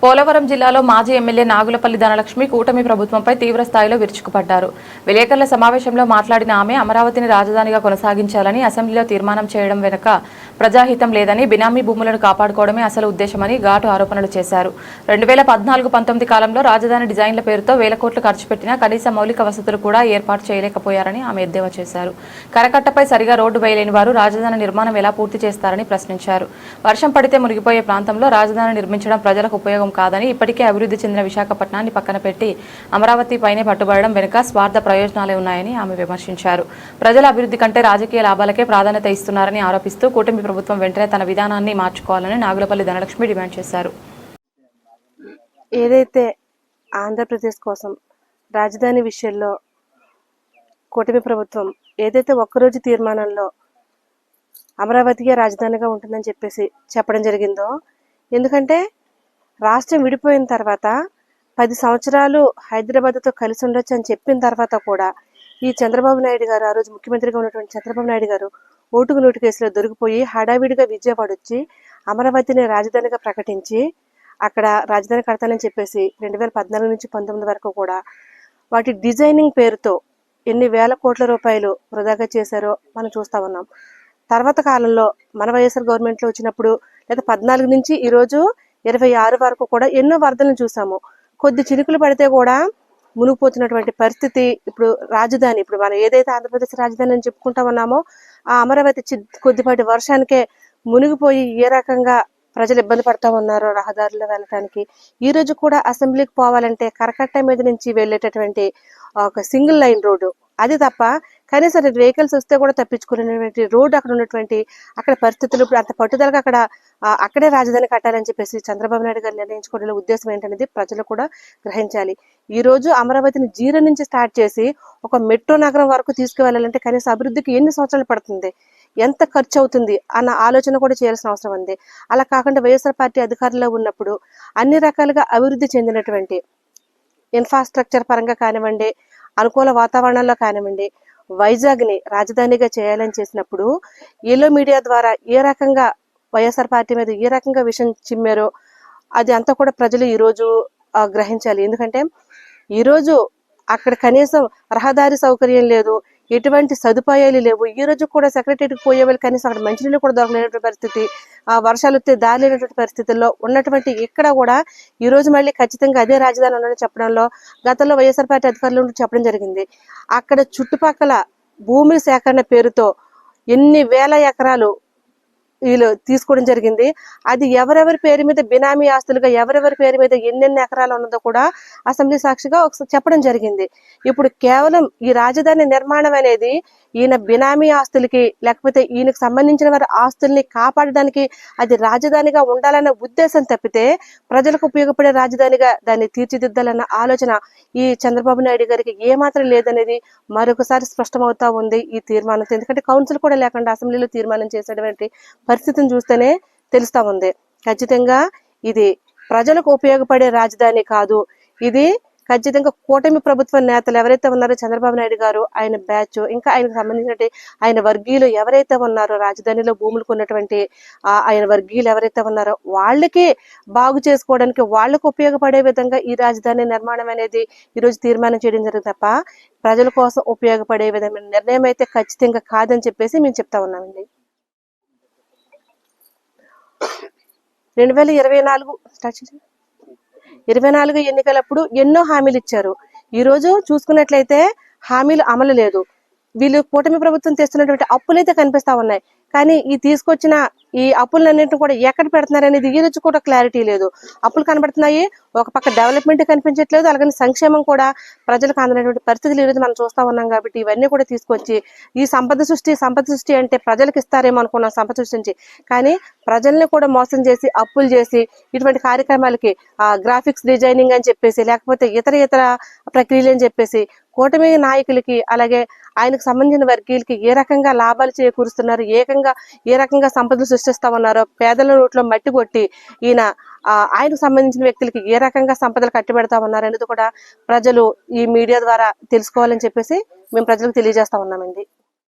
పోలవరం జిల్లాలో మాజీ ఎమ్మెల్యే నాగులపల్లి ధనలక్ష్మి కూటమి ప్రభుత్వంపై తీవ్ర స్థాయిలో విరుచుకుపడ్డారు. విలేకరుల సమావేశంలో మాట్లాడిన ఆమె అమరావతిని రాజధానిగా కొనసాగించాలని అసెంబ్లీలో తీర్మానం చేయడం వెనుక ప్రజాహితం లేదని, బినామీ భూములను కాపాడుకోవడమే అసలు ఉద్దేశమని ఘాటు ఆరోపణలు చేశారు. 2014-19 కాలంలో రాజధాని డిజైన్ల పేరుతో వేల కోట్లు ఖర్చు పెట్టినా కనీస మౌలిక వసతులు కూడా ఏర్పాటు చేయలేకపోయారని ఆమె ఎద్దేవా చేశారు. కరకట్టపై సరిగా రోడ్డు వేయలేని వారు రాజధాని నిర్మాణం ఎలా పూర్తి చేస్తారని ప్రశ్నించారు. వర్షం పడితే మునిగిపోయే ప్రాంతంలో రాజధాని నిర్మించడం ప్రజలకు ఉపయోగం కాదని, ఇప్పటికే అభివృద్ధి చెందిన విశాఖపట్నాన్ని పక్కన పెట్టి అమరావతి పైనే పట్టుబడడం వెనుక స్వార్థ ప్రయోజనాలే ఉన్నాయని ఆమె విమర్శించారు. ప్రజల అభివృద్ధి కంటే రాజకీయ లాభాలకే ప్రాధాన్యత ఇస్తున్నారని ఆరోపిస్తూ కూటమి ప్రభుత్వం వెంటనే తన విధానాన్ని మార్చుకోవాలని నాగులపల్లి ధనలక్ష్మి డిమాండ్ చేశారు. ఏదైతే ఆంధ్రప్రదేశ్ కోసం రాజధాని విషయంలో కూటమి ప్రభుత్వం ఏదైతే ఒక్కరోజు తీర్మానంలో అమరావతిగా రాజధానిగా ఉంటుందని చెప్పడం జరిగిందో, ఎందుకంటే రాష్ట్రం విడిపోయిన తర్వాత 10 సంవత్సరాలు హైదరాబాద్తో కలిసి ఉండొచ్చు అని చెప్పిన తర్వాత కూడా ఈ చంద్రబాబు నాయుడు గారు, ఆ రోజు ముఖ్యమంత్రిగా ఉన్నటువంటి చంద్రబాబు నాయుడు గారు ఓటుకు నోటు కేసులో దొరికిపోయి హడావిడిగా విజయవాడ వచ్చి అమరావతిని రాజధానిగా ప్రకటించి అక్కడ రాజధాని కడతానని చెప్పేసి 2014 నుంచి 19 వరకు కూడా వాటి డిజైనింగ్ పేరుతో ఎన్ని వేల కోట్ల రూపాయలు వృధాగా చేశారో మనం చూస్తా ఉన్నాం. తర్వాత కాలంలో మన వైఎస్ఆర్ గవర్నమెంట్లో వచ్చినప్పుడు లేదా 14 నుంచి ఈరోజు 26 వరకు కూడా ఎన్నో వరదలను చూసాము. కొద్ది చినుకులు పడితే కూడా మునిగిపోతున్నటువంటి పరిస్థితి. ఇప్పుడు రాజధాని, ఇప్పుడు మనం ఏదైతే ఆంధ్రప్రదేశ్ రాజధాని అని చెప్పుకుంటా ఉన్నామో, ఆ అమరావతి కొద్దిపాటి వర్షానికే మునిగిపోయి ఏ రకంగా ప్రజలు ఇబ్బంది పడతా ఉన్నారో రహదారుల్లో వెళ్ళటానికి. ఈ రోజు కూడా అసెంబ్లీకి పోవాలంటే కరకట్ట మీద నుంచి వెళ్ళేటటువంటి ఒక సింగిల్ లైన్ రోడ్డు, అది తప్ప కనీసం వెహికల్స్ వస్తే కూడా తప్పించుకునేటువంటి రోడ్డు అక్కడ ఉన్నటువంటి అక్కడ పరిస్థితులు ఇప్పుడు అంత పట్టుదలగా అక్కడే రాజధాని కట్టాలని చెప్పేసి చంద్రబాబు నాయుడు గారు నిర్ణయించుకోవడంలో ఉద్దేశం ఏంటనేది ప్రజలు కూడా గ్రహించాలి. ఈ రోజు అమరావతిని 0 నుంచి స్టార్ట్ చేసి ఒక మెట్రో నగరం వరకు తీసుకువెళ్ళాలంటే కనీసం అభివృద్ధికి ఎన్ని సంవత్సరాలు పడుతుంది, ఎంత ఖర్చు అవుతుంది అన్న ఆలోచన కూడా చేయాల్సిన అవసరం ఉంది. అలా కాకుండా వైఎస్ఆర్ పార్టీ అధికారంలో ఉన్నప్పుడు అన్ని రకాలుగా అభివృద్ధి చెందినటువంటి ఇన్ఫ్రాస్ట్రక్చర్ పరంగా కానివ్వండి, అనుకూల వాతావరణంలో కానివ్వండి, వైజాగ్ని రాజధానిగా చేయాలని చేసినప్పుడు ఎల్లో మీడియా ద్వారా ఏ రకంగా వైఎస్ఆర్ పార్టీ మీద ఏ రకంగా విషయం చిమ్మారో అది అంతా కూడా ప్రజలు ఈరోజు గ్రహించాలి. ఎందుకంటే ఈరోజు అక్కడ కనీసం రహదారి సౌకర్యం లేదు, ఎటువంటి సదుపాయాలు లేవు. ఈ రోజు కూడా సెక్రటరీకి పోయే వాళ్ళు కనీసం అక్కడ మంచినీళ్ళు కూడా దొరకలేనటువంటి పరిస్థితి, వర్షాలు వస్తే దారి లేనటువంటి పరిస్థితుల్లో ఉన్నటువంటి ఇక్కడ కూడా ఈ రోజు మళ్ళీ ఖచ్చితంగా అదే రాజధాని ఉందని చెప్పడంలో గతంలో వైఎస్ఆర్ పార్టీ అధికారులు చెప్పడం జరిగింది. అక్కడ చుట్టుపక్కల భూమి సేకరణ పేరుతో ఎన్ని వేల ఎకరాలు వీళ్ళు తీసుకోవడం జరిగింది. అది ఎవరెవరి పేరు మీద బినామీ ఆస్తులుగా ఎవరెవరి పేరు మీద ఎన్నెన్ని ఎకరాలు ఉన్నదో కూడా అసెంబ్లీ సాక్షిగా ఒకసారి చెప్పడం జరిగింది. ఇప్పుడు కేవలం ఈ రాజధాని నిర్మాణం అనేది ఈయన బినామీ ఆస్తులకి లేకపోతే ఈయనకు సంబంధించిన వారి ఆస్తుల్ని కాపాడడానికి అది రాజధానిగా ఉండాలన్న ఉద్దేశం తప్పితే ప్రజలకు ఉపయోగపడే రాజధానిగా దాన్ని తీర్చిదిద్దాలన్న ఆలోచన ఈ చంద్రబాబు నాయుడు గారికి ఏమాత్రం లేదనేది మరొకసారి స్పష్టమవుతా ఉంది ఈ తీర్మానంతో. ఎందుకంటే కౌన్సిల్ కూడా లేకుండా అసెంబ్లీలో తీర్మానం చేసేటువంటి పరిస్థితిని చూస్తేనే తెలుస్తా ఉంది. ఖచ్చితంగా ఇది ప్రజలకు ఉపయోగపడే రాజధాని కాదు. ఇది ఖచ్చితంగా కూటమి ప్రభుత్వ నేతలు ఎవరైతే ఉన్నారో చంద్రబాబు నాయుడు గారు, ఆయన బ్యాచ్, ఇంకా ఆయనకు సంబంధించిన ఆయన వర్గీయులు ఎవరైతే ఉన్నారో, రాజధానిలో భూములు కొన్నటువంటి ఆయన వర్గీయులు ఎవరైతే ఉన్నారో వాళ్ళకి బాగు చేసుకోవడానికి, వాళ్లకు ఉపయోగపడే విధంగా ఈ రాజధాని నిర్మాణం అనేది ఈరోజు తీర్మానం చేయడం జరిగింది తప్ప ప్రజల కోసం ఉపయోగపడే విధమైన నిర్ణయం అయితే ఖచ్చితంగా కాదని చెప్పేసి మేము చెప్తా ఉన్నామండి. 2024 ఎన్నికలప్పుడు ఎన్నో హామీలు ఇచ్చారు. ఈ రోజు చూసుకున్నట్లయితే హామీలు అమలు లేదు. వీళ్ళు కూటమి ప్రభుత్వం తెస్తున్నటువంటి అప్పులైతే కనిపిస్తా ఉన్నాయి, కానీ ఈ తీసుకొచ్చిన ఈ అప్పులన్నింటినీ కూడా ఎక్కడ పెడుతున్నారనేది ఈ రోజు కూడా క్లారిటీ లేదు. అప్పులు కనబడుతున్నాయి, ఒక పక్క డెవలప్మెంట్ కనిపించట్లేదు, అలాగే సంక్షేమం కూడా ప్రజలకు అందినటువంటి పరిస్థితులు ఈ రోజు మనం చూస్తా ఉన్నాం. కాబట్టి ఇవన్నీ కూడా తీసుకొచ్చి ఈ సంపద సృష్టి అంటే ప్రజలకు ఇస్తారేమో అనుకున్నాం సంపద సృష్టించి, కానీ ప్రజల్ని కూడా మోసం చేసి అప్పులు చేసి ఇటువంటి కార్యక్రమాలకి గ్రాఫిక్స్ డిజైనింగ్ అని చెప్పేసి లేకపోతే ఇతర ప్రక్రియలు అని చెప్పేసి కూటమి నాయకులకి అలాగే ఆయనకు సంబంధించిన వర్గీయులకి ఏ రకంగా లాభాలు చేకూరుస్తున్నారు, ఏ రకంగా సంపదలు సృష్టిస్తా ఉన్నారో, పేదల నోట్లో మట్టి కొట్టి ఈయన ఆయనకు సంబంధించిన వ్యక్తులకి ఏ రకంగా సంపదలు కట్టిబెడతా ఉన్నారు అనేది కూడా ప్రజలు ఈ మీడియా ద్వారా తెలుసుకోవాలని చెప్పేసి మేము ప్రజలకు తెలియజేస్తా ఉన్నామండి.